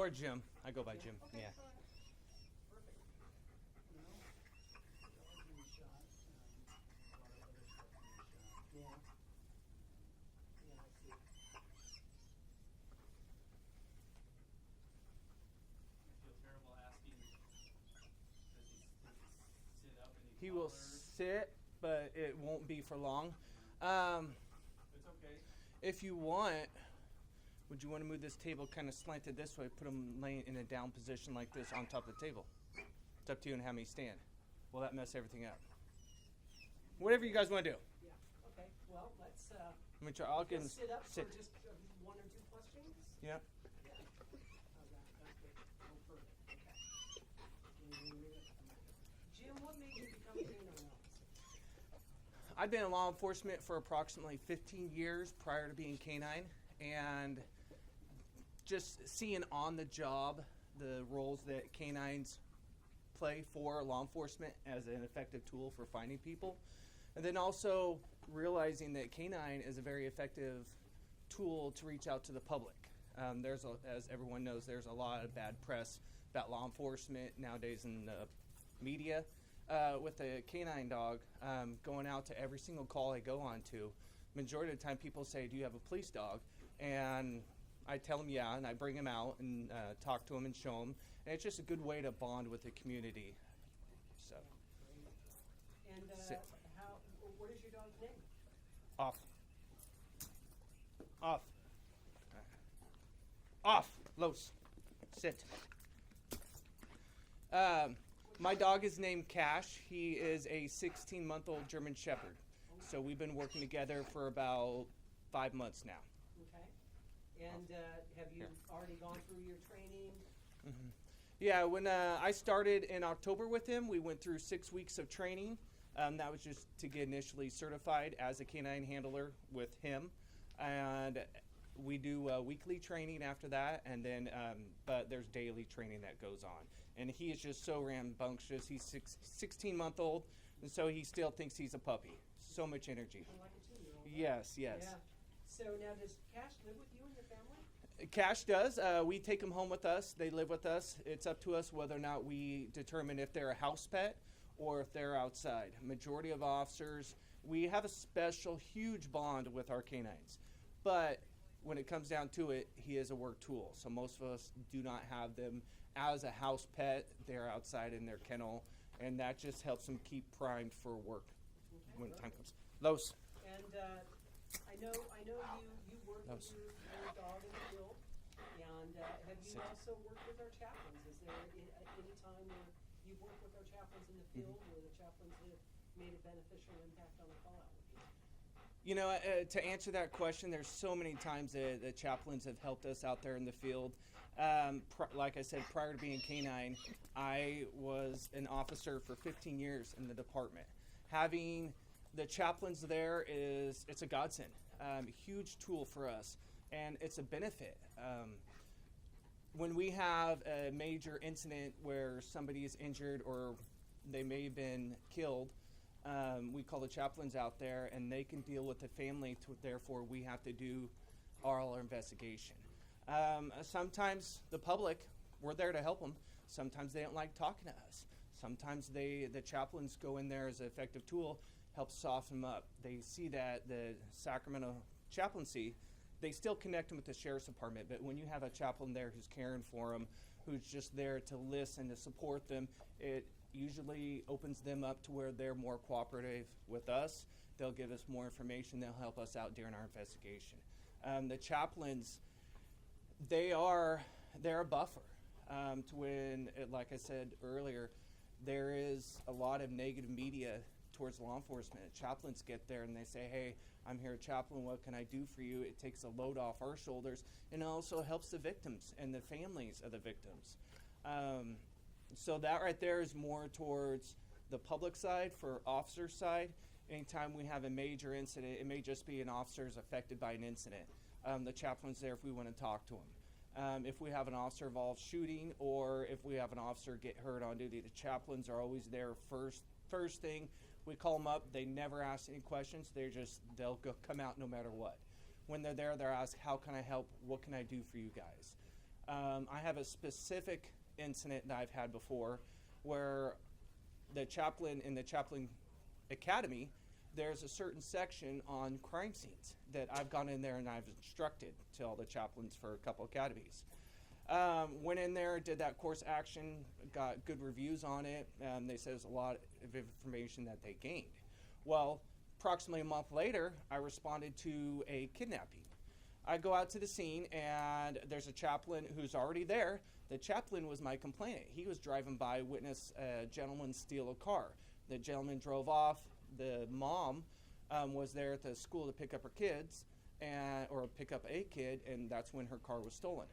Or Jim. I go by Jim. Okay, Yeah. fine. Perfect. You know, dogs can be shot. A lot of other stuff can be shot. Yeah. Yeah, I see. I feel terrible asking, does he sit up and He will sit, but it won't be for long. It's okay. If you want, would you want to move this table kind of slanted this way, put him laying in a down position like this on top of the table? It's up to you and have me stand. Will that mess everything up? Whatever you guys want to do. Yeah. Okay. Well, let's Let me try. I'll get sit up sit. for just one or two questions. Yeah. Yeah. How's that? That's good. Oh, perfect. Okay. Jim, what made you become a canine officer? I've been in law enforcement for approximately 15 years prior to being canine, and just seeing on the job the roles that canines play for law enforcement as an effective tool for finding people, and then also realizing that canine is a very effective tool to reach out to the public. As everyone knows, there's a lot of bad press about law enforcement nowadays in the media. With a canine dog, going out to every single call I go on to, majority of the time people say, do you have a police dog? And I tell them yeah, and I bring them out and talk to them and show them. And it's just a good way to bond with the community. So, Great. And Sit. what is your dog's name? off. Off. Off. Los. Sit. My dog is named Cash. He is a 16-month-old German Shepherd. So we've been working together for about 5 months now. Okay. And have you already gone through your training? Mm-hmm. Yeah, when I started in October with him, we went through 6 weeks of training. That was just to get initially certified as a canine handler with him. And we do weekly training after that, and then but there's daily training that goes on. And he is just so rambunctious. He's 16-month-old, and so he still thinks he's a puppy. So much energy. Like a 2-year-old. Yes, yes. Yeah. So now, does Cash live with you and your family? Cash does. We take them home with us. They live with us. It's up to us whether or not we determine if they're a house pet or if they're outside. Majority of officers, we have a special, huge bond with our canines. But when it comes down to it, he is a work tool. So most of us do not have them as a house pet. They're outside in their kennel, and that just helps them keep primed for work when the time comes. Los. And I know you work with your dog in the field, and have you also worked with our chaplains? Is there any time where you've worked with our chaplains in the field where the chaplains have made a beneficial impact on a call out with you? You know, to answer that question, there's so many times that the chaplains have helped us out there in the field. Like I said, prior to being canine, I was an officer for 15 years in the department. Having the chaplains there it's a godsend, huge tool for us, and it's a benefit. When we have a major incident where somebody is injured or they may have been killed, we call the chaplains out there, and they can deal with the family. Therefore, we have to do our investigation. Sometimes the public, we're there to help them. Sometimes they don't like talking to us. Sometimes the chaplains go in there as an effective tool, help soften them up. They see that the Sacramento chaplaincy, they still connect them with the sheriff's department, but when you have a chaplain there who's caring for them, who's just there to listen, to support them, it usually opens them up to where they're more cooperative with us. They'll give us more information. They'll help us out during our investigation. The chaplains, they're a buffer to when, like I said earlier, there is a lot of negative media towards law enforcement. Chaplains get there and they say, hey, I'm here, chaplain, what can I do for you? It takes a load off our shoulders, and it also helps the victims and the families of the victims. So that right there is more towards the public side. For officer side, anytime we have a major incident, it may just be an officer's affected by an incident. The chaplain's there if we want to talk to him. If we have an officer involved shooting, or if we have an officer get hurt on duty, the chaplains are always there first thing. We call them up. They never ask any questions. They'll come out no matter what. When they're there, they're asked, how can I help? What can I do for you guys? I have a specific incident that I've had before where the chaplain in the chaplain academy, there's a certain section on crime scenes that I've gone in there and I've instructed to all the chaplains for a couple academies. Went in there, did that course action, got good reviews on it. They said there's a lot of information that they gained. Well, approximately a month later, I responded to a kidnapping. I go out to the scene and there's a chaplain who's already there. The chaplain was my complainant. He was driving by, witnessed a gentleman steal a car. The gentleman drove off. The mom was there at the school to pick up her kids, or pick up a kid, and that's when her car was stolen.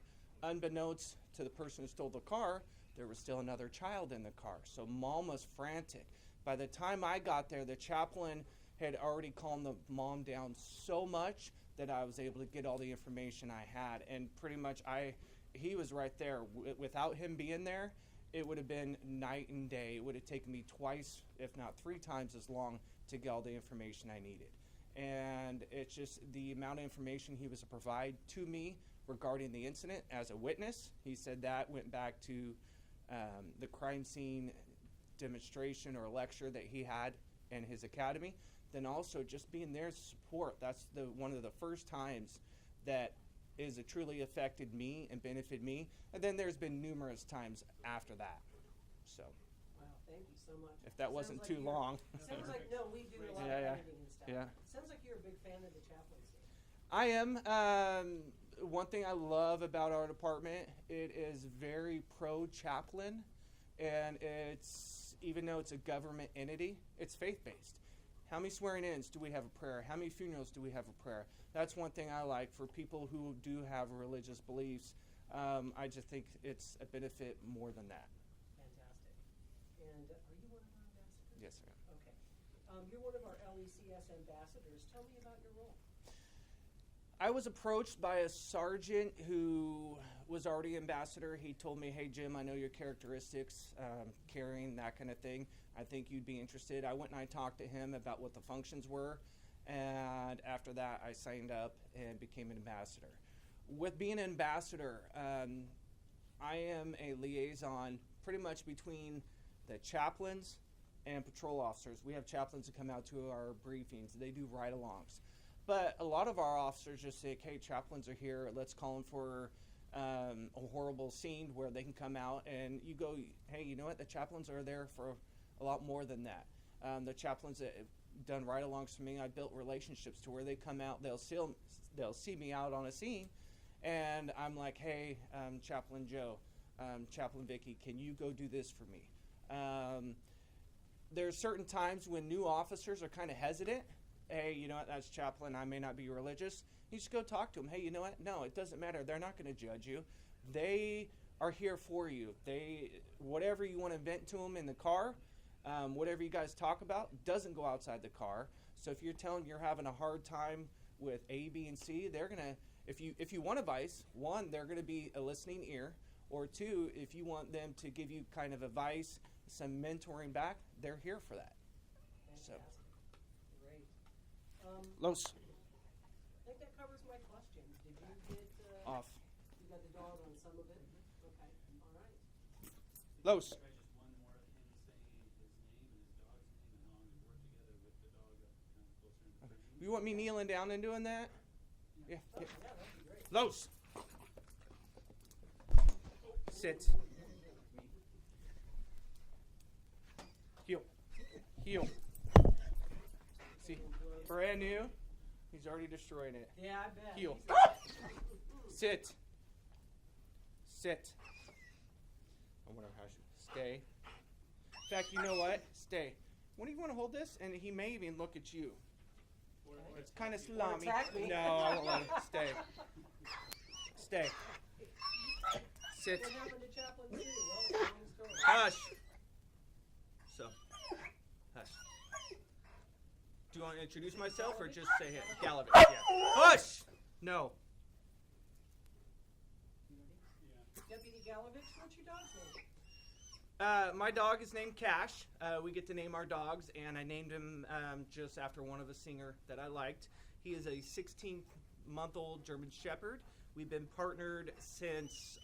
Unbeknownst to the person who stole the car, there was still another child in the car. So mom was frantic. By the time I got there, the chaplain had already calmed the mom down so much that I was able to get all the information I had. And pretty much he was right there. Without him being there, it would have been night and day. It would have taken me twice, if not 3 times as long to get all the information I needed. And it's just the amount of information he was to provide to me regarding the incident as a witness. He said that went back to the crime scene demonstration or lecture that he had in his academy. Then also just being there to support. That's one of the first times that is it truly affected me and benefited me. And then there's been numerous times after that. So. Wow, thank you so much. If that wasn't too long. Sounds like, no, we do a lot Yeah, of yeah. editing and stuff. Yeah. Sounds like you're a big fan of the chaplaincy. I am. One thing I love about our department, it is very pro-chaplain, and it's, even though it's a government entity, it's faith-based. How many swearing-ins do we have a prayer? How many funerals do we have a prayer? That's one thing I like for people who do have religious beliefs. I just think it's a benefit more than that. Fantastic. And are you one of our ambassadors? Yes, sir. Okay. You're one of our LECS ambassadors. Tell me about your role. I was approached by a sergeant who was already ambassador. He told me, hey, Jim, I know your characteristics, caring, that kind of thing. I think you'd be interested. I went and I talked to him about what the functions were. And after that, I signed up and became an ambassador. With being an ambassador, I am a liaison pretty much between the chaplains and patrol officers. We have chaplains that come out to our briefings. They do ride-alongs. But a lot of our officers just say, hey, chaplains are here. Let's call them for a horrible scene where they can come out. And you go, hey, you know what? The chaplains are there for a lot more than that. The chaplains that have done ride-alongs for me, I built relationships to where they come out. They'll see me out on a scene. And I'm like, hey, Chaplain Joe, Chaplain Vicky, can you go do this for me? There's certain times when new officers are kind of hesitant. Hey, you know what, that's chaplain, I may not be religious. You just go talk to them. Hey, you know what? No, it doesn't matter. They're not going to judge you. They are here for you. Whatever you want to vent to them in the car, whatever you guys talk about, doesn't go outside the car. So if you're telling them you're having a hard time with A, B, and C, they're going to, if you want advice, one, they're going to be a listening ear, or two, if you want them to give you kind of advice, some mentoring back, they're here for that. Fantastic. Great. Los. I think that covers my questions. Did you get Off. You got the dog on some of it? Okay. All right. Los. Try just one more of him saying his name and his dog's name and how long we worked together with the dog up kind of closer in the frame. You want me kneeling down and doing that? Yeah. Oh, yeah, that'd be great. Los. Sit. Heel. Heel. See, brand new. He's already destroying it. Yeah, I bet. Heel. He's Sit. Sit. I wonder how I should stay. In fact, you know what? Stay. When do you want to hold this? And he may even look at you. It's kind of salami. attack me. No, I won't let him. Stay. Stay. Sit. What happened to Chaplain City? Well, it's a long story. Hush. So, hush. Do you want to introduce myself or just say it? Galavich, yeah. Hush! No. Deputy Galovich, what's your dog's name? My dog is named Cash. We get to name our dogs, and I named him just after one of a singer that I liked. He is a 16-month-old German Shepherd. We've been partnered since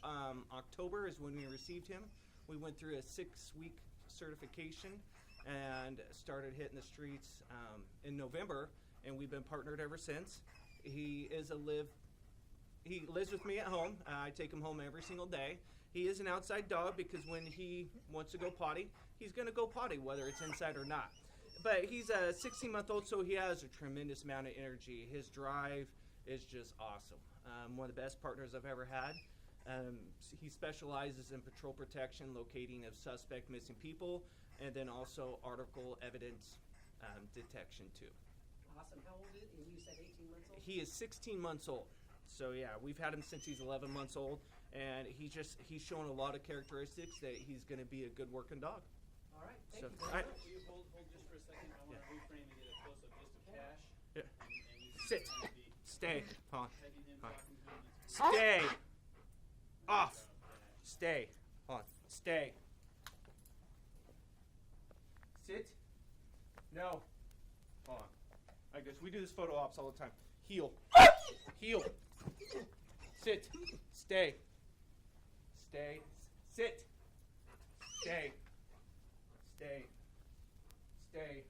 October is when we received him. We went through a 6-week certification and started hitting the streets in November, and we've been partnered ever since. He lives with me at home. I take him home every single day. He is an outside dog because when he wants to go potty, he's going to go potty, whether it's inside or not. But he's a 16-month-old, so he has a tremendous amount of energy. His drive is just awesome. One of the best partners I've ever had. He specializes in patrol protection, locating of suspect missing people, and then also article evidence detection too. Awesome. How old is he? You said 18 months old? He is 16 months old. So yeah, we've had him since he's 11 months old, and he's showing a lot of characteristics that he's going to be a good working dog. All right. Thank So, you all very right. much. Will you hold just for a second? I want to reframe and get a close-up just of Cash. Yeah. And you can Sit. kind of be Stay. Hold on. pegging him, Hold on. talking to him. It's really Stay. nice Off. job, Cash. Stay. Hold on. Stay. Sit. No. Hold on. I guess we do this photo ops all the time. Heel. Heel. Sit. Stay. Stay. Sit. Stay. Stay. Stay.